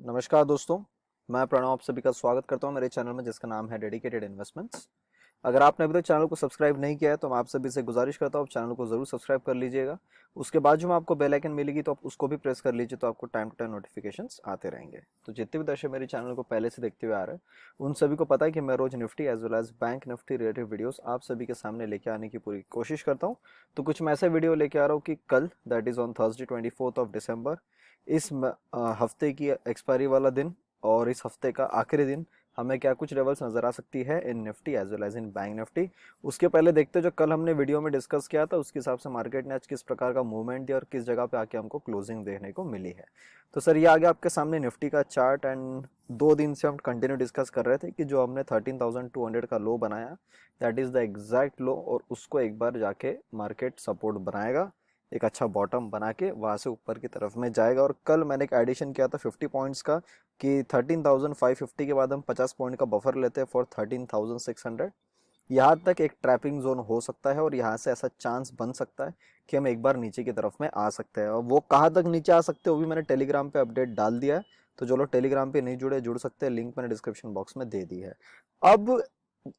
नमस्कार दोस्तों, मैं प्रणव आप सभी का स्वागत करता हूं मेरे चैनल में जिसका नाम है डेडिकेटेड इन्वेस्टमेंट्स। अगर आपने अभी तक चैनल को सब्सक्राइब नहीं किया है तो मैं आप सभी से गुजारिश करता हूं आप चैनल को जरूर सब्सक्राइब कर लीजिएगा। उसके बाद जो आपको बेल आइकन मिलेगी तो आप उसको भी प्रेस कर लीजिए, तो आपको टाइम टू टाइम नोटिफिकेशंस आते रहेंगे। तो जितने भी दर्शक मेरे चैनल को पहले से देखते हुए आ रहे हैं उन सभी को पता है कि मैं रोज Nifty as well as bank Nifty related videos आप सभी के सामने लेके आने की पूरी कोशिश करता हूँ। तो कुछ मैं ऐसे वीडियो लेके आ रहा हूँ कि कल दैट इज ऑन थर्सडे 24 इस हफ्ते की एक्सपायरी वाला दिन और इस हफ्ते का आखिरी दिन हमें क्या कुछ लेवल्स नजर आ सकती है in Nifty as well as in bank Nifty. उसके पहले देखते जो कल हमने वीडियो में डिस्कस किया था उसके हिसाब से मार्केट ने आज किस प्रकार का मूवमेंट दिया और किस जगह पे आके हमको क्लोजिंग देखने को मिली है। तो सर ये आ गया आपके सामने निफ्टी का चार्ट एंड 2 दिन से हम कंटिन्यू डिस्कस कर रहे थे कि जो हमने 13,200 का लो बनाया दैट इज द एग्जैक्ट लो और उसको एक बार जाके मार्केट सपोर्ट बनाएगा, एक अच्छा बॉटम बना के वहां से ऊपर की तरफ में जाएगा। और कल मैंने एक एडिशन किया था 50 पॉइंट्स का कि 13,550 के बाद हम 50 पॉइंट का बफर लेते हैं फॉर 13,600। यहाँ तक एक ट्रैपिंग जोन हो सकता है और यहाँ से ऐसा चांस बन सकता है कि हम एक बार नीचे की तरफ में आ सकते हैं। और वो कहाँ तक नीचे आ सकते हैं वो भी मैंने टेलीग्राम पे अपडेट डाल दिया है, तो जो लोग टेलीग्राम पे नहीं जुड़े जुड़ सकते हैं, लिंक मैंने डिस्क्रिप्शन बॉक्स में दे दी है। अब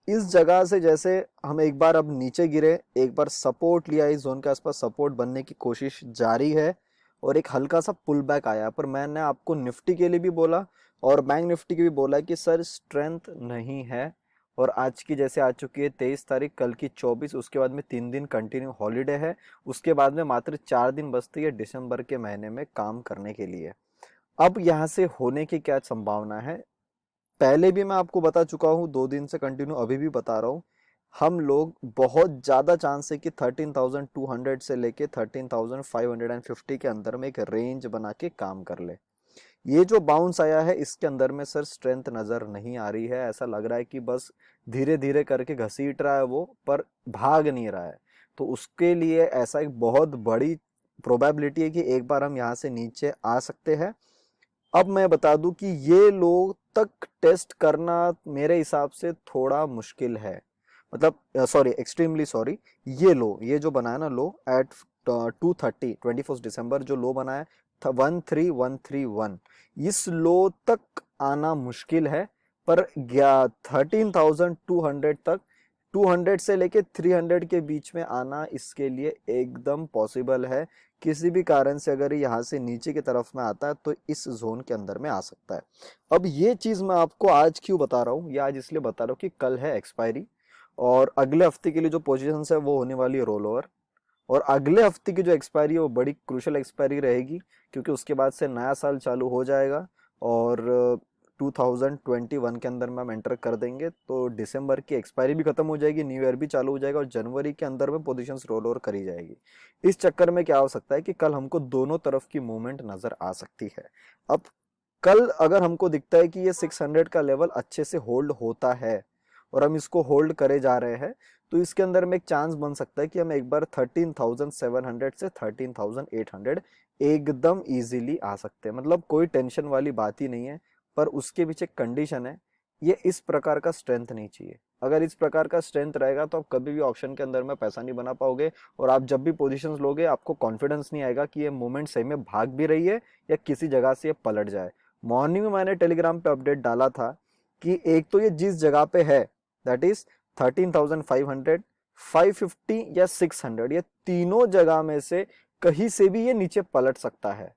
इस जगह से जैसे हम एक बार अब नीचे गिरे, एक बार सपोर्ट लिया, इस जोन के आसपास सपोर्ट बनने की कोशिश जारी है और एक हल्का सा पुल बैक आया। पर मैंने आपको निफ्टी के लिए भी बोला और बैंक निफ्टी की भी बोला कि सर स्ट्रेंथ नहीं है। और आज की जैसे आ चुकी है 23 तारीख, कल की 24, उसके बाद में 3 दिन कंटिन्यू हॉलीडे है, उसके बाद में मात्र 4 दिन बचती है दिसंबर के महीने में काम करने के लिए। अब यहाँ से होने की क्या संभावना है, पहले भी मैं आपको बता चुका हूँ, 2 दिन से कंटिन्यू अभी भी बता रहा हूँ। हम लोग बहुत ज्यादा चांस है कि 13,200 से लेके 13,550 के अंदर में एक रेंज बना के काम कर ले। ये जो बाउंस आया है इसके अंदर में सर स्ट्रेंथ नजर नहीं आ रही है, ऐसा लग रहा है कि बस धीरे धीरे करके घसीट रहा है वो, पर भाग नहीं रहा है। तो उसके लिए ऐसा एक बहुत बड़ी प्रोबेबिलिटी है कि एक बार हम यहाँ से नीचे आ सकते हैं। अब मैं बता दूं कि ये लो तक टेस्ट करना मेरे हिसाब से थोड़ा मुश्किल है, मतलब सॉरी एक्सट्रीमली सॉरी। ये जो बनाया ना लो एट 21 दिसंबर जो लो बनाया था 13,131, इस लो तक आना मुश्किल है। पर 13,200 तक, 200 से लेके 300 के बीच में आना इसके लिए एकदम पॉसिबल है। किसी भी कारण से अगर यहाँ से नीचे की तरफ में आता है तो इस जोन के अंदर में आ सकता है। अब ये चीज मैं आपको आज क्यों बता रहा हूँ, या आज इसलिए बता रहा हूँ कि कल है एक्सपायरी और अगले हफ्ते के लिए जो पोजीशन है वो होने वाली है रोल ओवर। और अगले हफ्ते की जो एक्सपायरी है वो बड़ी क्रूशल एक्सपायरी रहेगी, क्योंकि उसके बाद से नया साल चालू हो जाएगा और 2021 के अंदर में हम एंटर कर देंगे। तो दिसंबर की एक्सपायरी भी खत्म हो जाएगी, न्यू ईयर भी चालू हो जाएगा और जनवरी के अंदर में पोजीशंस रोल ओवर करी जाएगी। इस चक्कर में क्या हो सकता है कि कल हमको दोनों तरफ की मूवमेंट नजर आ सकती है। अब कल अगर हमको दिखता है कि ये 600 का लेवल अच्छे से होल्ड होता है और हम इसको होल्ड करे जा रहे हैं, तो इसके अंदर में एक चांस बन सकता है कि हम एक बार 13,700 से 13,800 एकदम इजीली आ सकते हैं। मतलब कोई टेंशन वाली बात ही नहीं है, पर उसके पीछे कंडीशन है, ये इस प्रकार का स्ट्रेंथ नहीं चाहिए। अगर इस प्रकार का स्ट्रेंथ रहेगा तो आप कभी भी ऑप्शन के अंदर में पैसा नहीं बना पाओगे और आप जब भी पोजीशंस लोगे आपको कॉन्फिडेंस नहीं आएगा कि ये मूवमेंट सही में भाग भी रही है या किसी जगह से ये पलट जाए। मॉर्निंग में मैंने टेलीग्राम पे अपडेट डाला था कि एक तो ये जिस जगह पे है दैट इज 13,500, 550 या 600, ये तीनों जगह में से कहीं से भी ये नीचे पलट सकता है।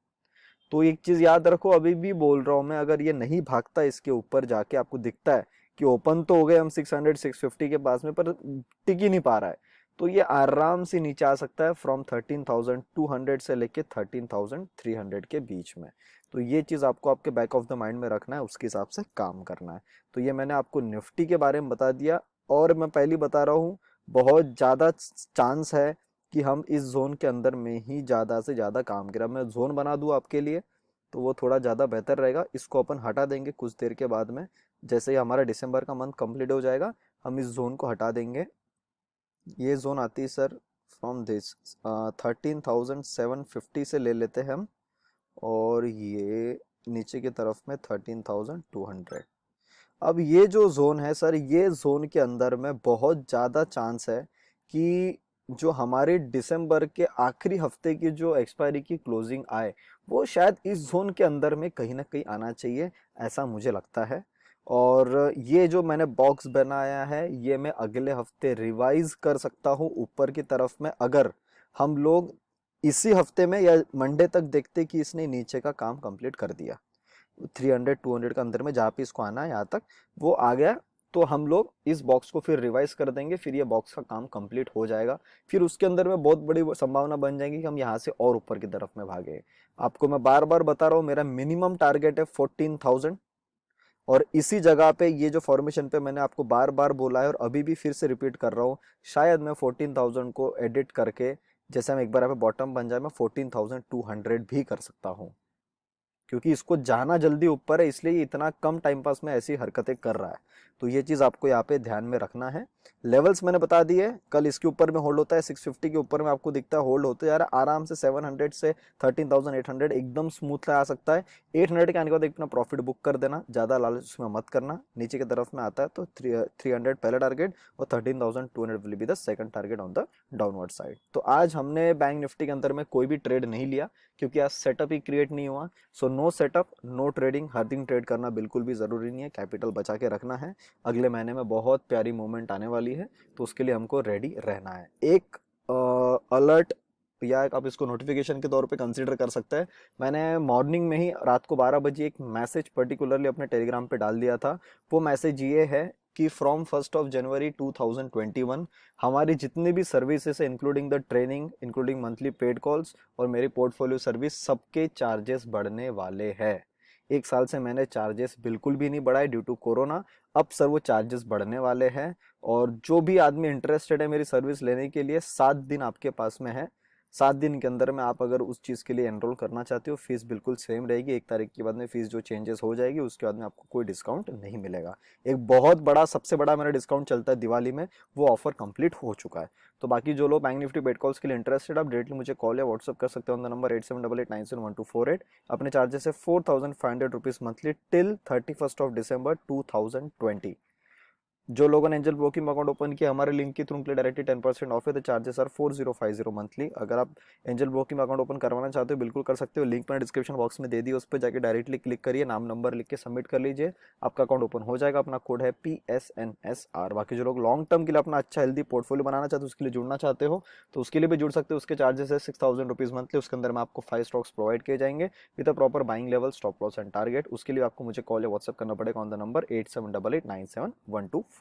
तो एक चीज याद रखो, अभी भी बोल रहा हूं मैं, अगर ये नहीं भागता इसके ऊपर जाके आपको दिखता है कि ओपन तो हो गए हम 600 650 के पास में पर टिक ही नहीं पा रहा है, तो ये आराम से नीचे आ सकता है फ्रॉम 13,200 से लेके 13,300 के बीच में। तो ये चीज आपको आपके बैक ऑफ द माइंड में रखना है, उसके हिसाब से काम करना है। तो ये मैंने आपको निफ्टी के बारे में बता दिया और मैं पहले बता रहा हूँ बहुत ज्यादा चांस है कि हम इस जोन के अंदर में ही ज्यादा से ज्यादा काम करें। मैं जोन बना दूं आपके लिए तो वो थोड़ा ज्यादा बेहतर रहेगा। इसको अपन हटा देंगे कुछ देर के बाद में, जैसे ही हमारा दिसंबर का मंथ कंप्लीट हो जाएगा हम इस जोन को हटा देंगे। ये जोन आती है सर फ्रॉम दिस 13,750 से ले लेते हैं हम, और ये नीचे की तरफ में 13,200। अब ये जो जोन है सर, ये जोन के अंदर में बहुत ज्यादा चांस है कि जो हमारे दिसंबर के आखिरी हफ्ते की जो एक्सपायरी की क्लोजिंग आए वो शायद इस जोन के अंदर में कहीं ना कहीं आना चाहिए, ऐसा मुझे लगता है। और ये जो मैंने बॉक्स बनाया है ये मैं अगले हफ्ते रिवाइज कर सकता हूँ ऊपर की तरफ में, अगर हम लोग इसी हफ्ते में या मंडे तक देखते कि इसने नीचे का काम कंप्लीट कर दिया 300-200 के अंदर में, जहाँ पे इसको आना है यहाँ तक वो आ गया, तो हम लोग इस बॉक्स को फिर रिवाइज कर देंगे, फिर ये बॉक्स का काम कंप्लीट हो जाएगा। फिर उसके अंदर में बहुत बड़ी संभावना बन जाएगी कि हम यहाँ से और ऊपर की तरफ में भागे। आपको मैं बार बार बता रहा हूँ मेरा मिनिमम टारगेट है 14,000, और इसी जगह पे ये जो फॉर्मेशन पे मैंने आपको बार बार बोला है और अभी भी फिर से रिपीट कर रहा हूँ, शायद मैं 14,000 को एडिट करके जैसे हम एक बार यहाँ पे बॉटम बन जाए मैं 14,200 भी कर सकता हूँ, क्योंकि इसको जाना जल्दी ऊपर है इसलिए ये इतना कम टाइम पास में ऐसी हरकतें कर रहा है। तो ये चीज आपको यहाँ पे ध्यान में रखना है। लेवल्स मैंने बता दिए, कल इसके ऊपर में होल्ड होता है 650 के ऊपर में आपको दिखता है होल्ड होते जा रहा है आराम से 700 से 13,800 एकदम स्मूथ आ सकता है। 800 के आने के बाद अपना प्रॉफिट बुक कर देना, ज्यादा लालच उसमें मत करना। नीचे की तरफ में आता है तो 300 पहला टारगेट और 13,200 will be the second target on the downward side. तो आज हमने बैंक निफ्टी के अंदर में कोई भी ट्रेड नहीं लिया क्योंकि आज सेटअप ही क्रिएट नहीं हुआ। So no setup no trading, हर दिन ट्रेड करना बिल्कुल भी जरूरी नहीं है, कैपिटल बचा के रखना है। अगले महीने में बहुत प्यारी मूवमेंट आने वाली है तो उसके लिए हमको रेडी रहना है। एक अलर्ट या आप इसको नोटिफिकेशन के तौर पे कंसीडर कर सकते हैं, मैंने मॉर्निंग में ही रात को 12 बजे एक मैसेज पर्टिकुलरली अपने टेलीग्राम पे डाल दिया था। वो मैसेज ये है कि फ्रॉम 1 जनवरी 2021 हमारी जितनी भी सर्विसेज है including the training, including monthly paid calls और मेरी पोर्टफोलियो सर्विस, सबके चार्जेस बढ़ने वाले हैं। एक साल से मैंने चार्जेस बिल्कुल भी नहीं बढ़ाए ड्यू टू कोरोना, अब सर वो चार्जेस बढ़ने वाले हैं। और जो भी आदमी इंटरेस्टेड है मेरी सर्विस लेने के लिए 7 दिन आपके पास में है। 7 दिन के अंदर में आप अगर उस चीज़ के लिए एनरोल करना चाहते हो, फीस बिल्कुल सेम रहेगी। 1 तारीख के बाद में फीस जो चेंजेस हो जाएगी उसके बाद में आपको कोई डिस्काउंट नहीं मिलेगा। एक बहुत बड़ा सबसे बड़ा मेरा डिस्काउंट चलता है दिवाली में, वो ऑफर कंप्लीट हो चुका है। तो बाकी जो लोग बैंक निफ्टी बेट कॉल्स के लिए इंटरेस्टेड, आप डायरेक्टली मुझे कॉल या व्हाट्सअप कर सकते हो ऑन द नंबर 8788971248। अपने चार्जेस है 4,500 रुपीज मंथली टिल 31 December 2020। जो लोगों ने एंजल ब्रोकिंग अकाउंट ओपन किया हमारे लिंक के थ्रू उनके लिए डायरेक्टली 10% ऑफ है। The charges are 4050 monthly. अगर आप एंजल ब्रोकिंग अकाउंट ओपन करवाना चाहते हो बिल्कुल कर सकते हो, लिंक मैंने डिस्क्रिप्शन बॉक्स में दे दी, उस पर जाकर डायरेक्टली क्लिक करिए, नाम नंबर लिख के सबमिट कर लीजिए, आपका अकाउंट ओपन हो जाएगा। अपना कोड है PSNSR। बाकी जो लोग लॉन्ग टर्म के लिए अपना अच्छा हेल्दी पोर्टफोलियो बनाना चाहते हो, उसके लिए जुड़ना चाहते हो तो उसके लिए भी जुड़ सकते हो। उसके चार्जेस है 6,000 रुपीज मंथली। उसके अंदर में आपको 5 स्टॉक्स प्रोवाइड किए जाएंगे with a proper buying level, stop loss and target. उसके लिए आपको मुझे कॉल या व्हाट्सएप करना पड़ेगा ऑन द नंबर 8788971248।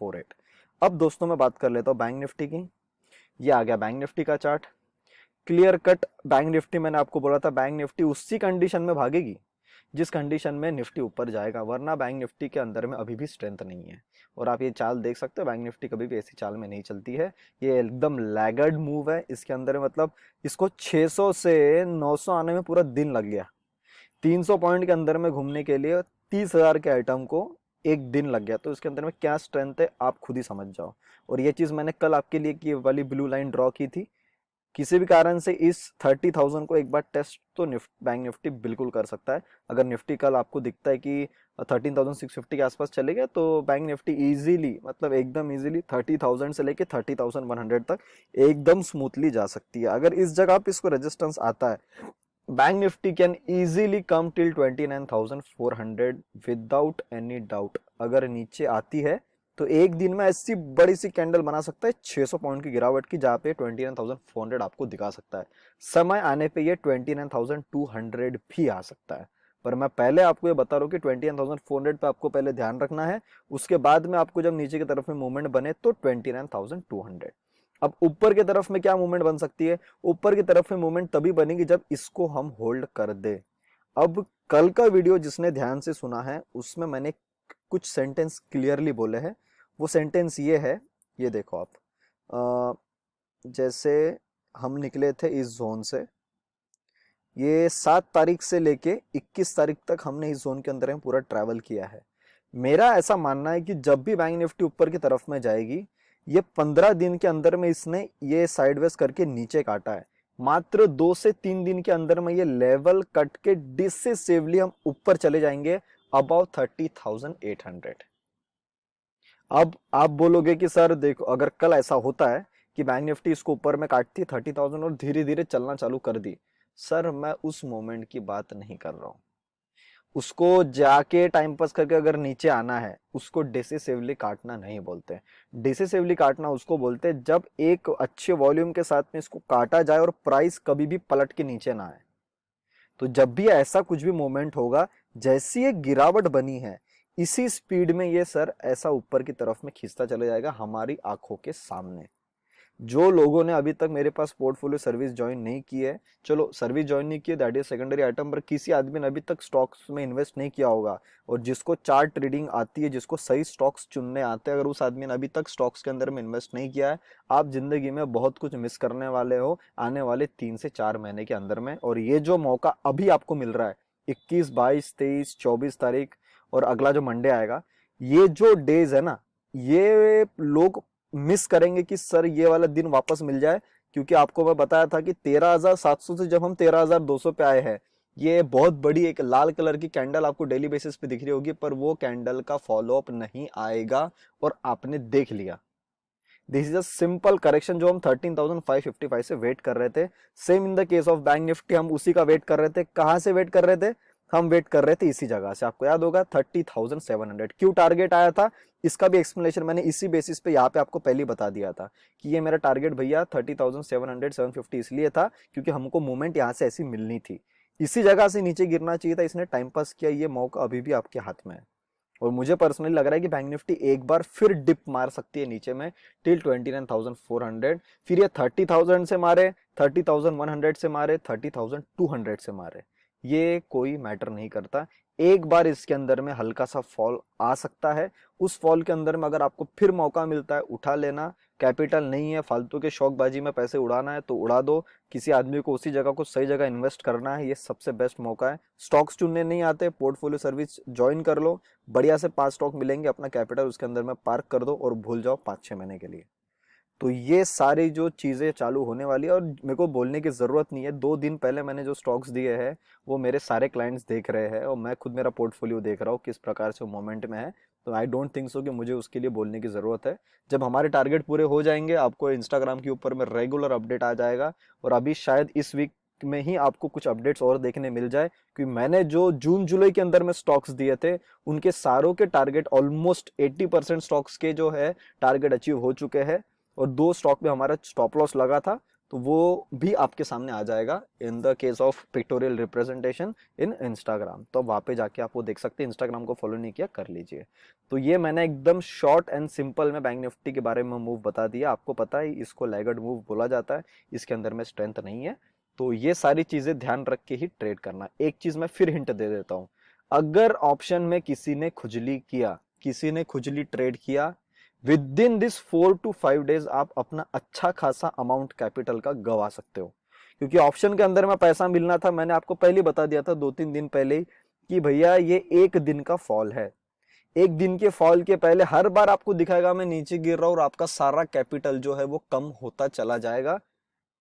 अब दोस्तों मैं बात कर लेता हूँ बैंक निफ्टी की। ये आ गया बैंक निफ्टी का chart, clear cut. Bank Nifty मैंने आपको बोला था बैंक निफ्टी उसी कंडीशन में भागेगी जिस कंडीशन में निफ्टी ऊपर जाएगा, वरना बैंक निफ्टी के अंदर में अभी भी स्ट्रेंथ नहीं है। और आप ये चाल देख सकते हो, बैंक निफ्टी कभी भी ऐसी चाल में नहीं चलती है, ये एकदम लैगर्ड मूव है इसके अंदर। मतलब इसको 600 से 900 आने में पूरा दिन लग गया, 300 पॉइंट के अंदर में घूमने के लिए 30,000 के आइटम को एक दिन लग गया। तो इसके अंदर में क्या स्ट्रेंथ है आप खुद ही समझ जाओ। और ये चीज मैंने कल आपके लिए की वाली ब्लू लाइन ड्रॉ की थी। किसी भी कारण से इस 30,000 को एक बार टेस्ट तो बैंक निफ्टी बिल्कुल कर सकता है। अगर निफ्टी कल आपको दिखता है कि 13,650 के आसपास चलेगा तो बैंक निफ्टी इजीली, मतलब एकदम इजीली 30,000 से लेके 30,100 तक एकदम स्मूथली जा सकती है। अगर इस जगह पे इसको रेजिस्टेंस आता है, bank Nifty can easily come till 29,400 without any doubt. अगर नीचे आती है तो एक दिन में ऐसी बड़ी सी कैंडल बना सकता है 600 पॉइंट की गिरावट की, जहां पे 29,400 आपको दिखा सकता है। समय आने पे ये 29,200 भी आ सकता है। पर मैं पहले आपको ये बता रहा हूँ कि 29,400 पे आपको पहले ध्यान रखना है, उसके बाद में आपको जब नीचे की तरफ में मूवमेंट बने तो 29,200। अब ऊपर की तरफ में क्या मूवमेंट बन सकती है, ऊपर की तरफ में मूवमेंट तभी बनेगी जब इसको हम होल्ड कर दे। अब कल का वीडियो जिसने ध्यान से सुना है उसमें मैंने कुछ सेंटेंस क्लियरली बोले हैं। वो सेंटेंस ये है, ये देखो आप, जैसे हम निकले थे इस जोन से, ये 7 तारीख से लेके 21 तारीख तक हमने इस जोन के अंदर में पूरा ट्रैवल किया है। मेरा ऐसा मानना है कि जब भी बैंक निफ्टी ऊपर की तरफ में जाएगी, ये 15 दिन के अंदर में इसने ये साइडवेज करके नीचे काटा है, मात्र 2 से 3 दिन के अंदर में ये लेवल कट के डिसिसिवली हम ऊपर चले जाएंगे अबाउ 30,800। अब आप बोलोगे कि सर देखो अगर कल ऐसा होता है कि बैंक निफ्टी इसको ऊपर में काटती 30,000 और धीरे धीरे चलना चालू कर दी। सर मैं उस मोमेंट की बात नहीं कर रहा हूँ। उसको जाके टाइम पास करके अगर नीचे आना है, उसको डिसिसिवली काटना नहीं बोलते। डिसिसिवली काटना उसको बोलते हैं जब एक अच्छे वॉल्यूम के साथ में इसको काटा जाए और प्राइस कभी भी पलट के नीचे ना आए। तो जब भी ऐसा कुछ भी मोमेंट होगा, जैसी एक गिरावट बनी है, इसी स्पीड में ये सर ऐसा ऊपर की तरफ में खींचता चला जाएगा हमारी आंखों के सामने। जो लोगों ने अभी तक मेरे पास पोर्टफोलियो सर्विस ज्वाइन नहीं की है, चलो सर्विस ज्वाइन नहीं की है दैट इज सेकेंडरी आइटम, पर किसी आदमी ने अभी तक स्टॉक्स में इन्वेस्ट नहीं किया होगा और जिसको चार्ट ट्रेडिंग आती है, जिसको सही स्टॉक्स चुनने आते हैं, अगर उस आदमी ने अभी तक स्टॉक्स के अंदर में इन्वेस्ट नहीं किया है, आप जिंदगी में बहुत कुछ मिस करने वाले हो आने वाले 3 से 4 महीने के अंदर में। और ये जो मौका अभी आपको मिल रहा है 21, 22, 23, 24 तारीख और अगला जो मंडे आएगा, ये जो डेज है ना, ये लोग मिस करेंगे कि सर ये वाला दिन वापस मिल जाए। क्योंकि आपको मैं बताया था कि 13,700 से जब हम 13,200 पे आए हैं, ये बहुत बड़ी एक लाल कलर की कैंडल आपको डेली बेसिस पे दिख रही होगी, पर वो कैंडल का फॉलो अप नहीं आएगा और आपने देख लिया। This is a simple correction जो हम 13,555 से वेट कर रहे थे। Same in the case of bank Nifty, हम उसी का वेट कर रहे थे। कहां से वेट कर रहे थे? हम वेट कर रहे थे इसी जगह से। आपको याद होगा 30,700 क्यों टारगेट आया था, इसका भी एक्सप्लेनेशन मैंने इसी बेसिस पे यहाँ पे आपको पहले बता दिया था कि ये मेरा टारगेट भैया 30,700 750 इसलिए था क्योंकि हमको मूवमेंट यहाँ से ऐसी मिलनी थी। इसी जगह से नीचे गिरना चाहिए था, इसने टाइम पास किया। ये मौका अभी भी आपके हाथ में है और मुझे पर्सनली लग रहा है कि बैंक निफ्टी एक बार फिर डिप मार सकती है नीचे में टिल 29,400। फिर ये 30,000 से मारे, 30,100 से मारे, 30,200 से मारे, ये कोई मैटर नहीं करता। एक बार इसके अंदर में हल्का सा फॉल आ सकता है। उस फॉल के अंदर में अगर आपको फिर मौका मिलता है, उठा लेना। कैपिटल नहीं है फालतू के शौकबाजी में पैसे उड़ाना है तो उड़ा दो। किसी आदमी को उसी जगह को सही जगह इन्वेस्ट करना है, ये सबसे बेस्ट मौका है। स्टॉक्स चुनने नहीं आते, पोर्टफोलियो सर्विस ज्वाइन कर लो। बढ़िया से 5 स्टॉक मिलेंगे, अपना कैपिटल उसके अंदर में पार्क कर दो और भूल जाओ 5-6 महीने के लिए। तो ये सारी जो चीज़ें चालू होने वाली है और मेरे को बोलने की ज़रूरत नहीं है। 2 दिन पहले मैंने जो स्टॉक्स दिए हैं वो मेरे सारे क्लाइंट्स देख रहे हैं और मैं खुद मेरा पोर्टफोलियो देख रहा हूँ किस प्रकार से मोमेंट में है। तो आई डोंट थिंक सो कि मुझे उसके लिए बोलने की ज़रूरत है। जब हमारे टारगेट पूरे हो जाएंगे, आपको इंस्टाग्राम के ऊपर में रेगुलर अपडेट आ जाएगा और अभी शायद इस वीक में ही आपको कुछ अपडेट्स और देखने मिल जाए। क्योंकि मैंने जो जून जुलाई के अंदर में स्टॉक्स दिए थे उनके सारों के टारगेट ऑलमोस्ट 80% स्टॉक्स के जो है टारगेट अचीव हो चुके हैं और 2 स्टॉक में हमारा स्टॉप लॉस लगा था, तो वो भी आपके सामने आ जाएगा in the case of pictorial representation in Instagram. तो वहाँ पे जाके आप वो देख सकते हैं। इंस्टाग्राम को फॉलो नहीं किया कर लीजिए। तो ये मैंने एकदम शॉर्ट एंड सिंपल में बैंक निफ्टी के बारे में मूव बता दिया। आपको पता है इसको लैगर्ड मूव बोला जाता है, इसके अंदर में स्ट्रेंथ नहीं है। तो ये सारी चीजें ध्यान रख के ही ट्रेड करना। एक चीज मैं फिर हिंट दे देता हूँ, अगर ऑप्शन में किसी ने खुजली किया, किसी ने खुजली ट्रेड किया, with in this 4 to 5 days आप अपना अच्छा खासा अमाउंट कैपिटल का गवा सकते हो। क्योंकि ऑप्शन के अंदर में पैसा मिलना था, मैंने आपको पहले बता दिया था 2-3 दिन पहले ही कि भैया ये एक दिन का फॉल है। एक दिन के फॉल के पहले हर बार आपको दिखाएगा मैं नीचे गिर रहा हूं और आपका सारा कैपिटल जो है वो कम होता चला जाएगा।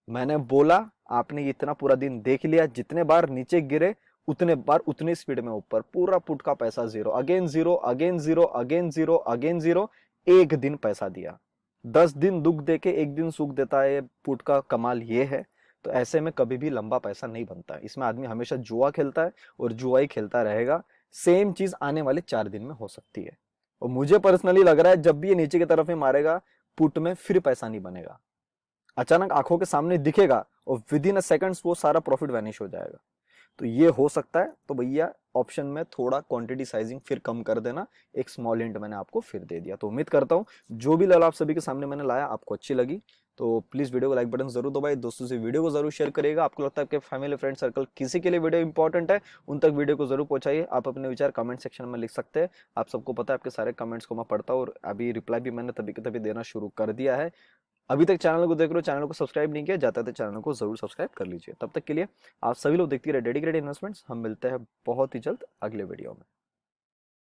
मैंने बोला, आपने इतना पूरा दिन देख लिया, जितने बार नीचे गिरे उतने बार उतनी स्पीड में ऊपर, पूरा पुट का पैसा zero, again zero, again zero, again zero, again zero. एक दिन पैसा दिया। 10 दिन दुख देके एक दिन सुख देता है, पुट का कमाल ये है। तो ऐसे में कभी भी लंबा पैसा नहीं बनता है, इसमें आदमी हमेशा जुआ खेलता है और जुआ ही खेलता रहेगा। सेम चीज आने वाले 4 दिन में हो सकती है और मुझे पर्सनली लग रहा है जब भी ये नीचे की तरफ ही मारेगा, पुट में फिर पैसा नहीं बनेगा। अचानक आंखों के सामने दिखेगा और विद इन अ सेकंड्स वो सारा प्रॉफिट वैनिश हो जाएगा। तो ये हो सकता है। तो भैया ऑप्शन में थोड़ा क्वांटिटी साइजिंग फिर कम कर देना। एक स्मॉल हिंट मैंने आपको फिर दे दिया। तो उम्मीद करता हूँ जो भी लाल आप सभी के सामने मैंने लाया आपको अच्छी लगी। तो प्लीज वीडियो को लाइक बटन जरूर दबाइए, दोस्तों से वीडियो को जरूर शेयर करिएगा। आपको लगता है कि फैमिली फ्रेंड सर्कल किसी के लिए वीडियो इंपॉर्टेंट है, उन तक वीडियो को जरूर पहुंचाइए। आप अपने विचार कमेंट सेक्शन में लिख सकते हैं। आप सबको पता है आपके सारे कमेंट्स को मैं पढ़ता हूँ और अभी रिप्लाई भी मैंने तभी के तभी देना शुरू कर दिया है। अभी तक चैनल को देख रहे हो, चैनल को सब्सक्राइब नहीं किया जाता है तो चैनल को जरूर सब्सक्राइब कर लीजिए। तब तक के लिए आप सभी लोग देखते रहे डेडिकेटेड इन्वेस्टमेंट्स। हम मिलते हैं बहुत ही जल्द अगले वीडियो में।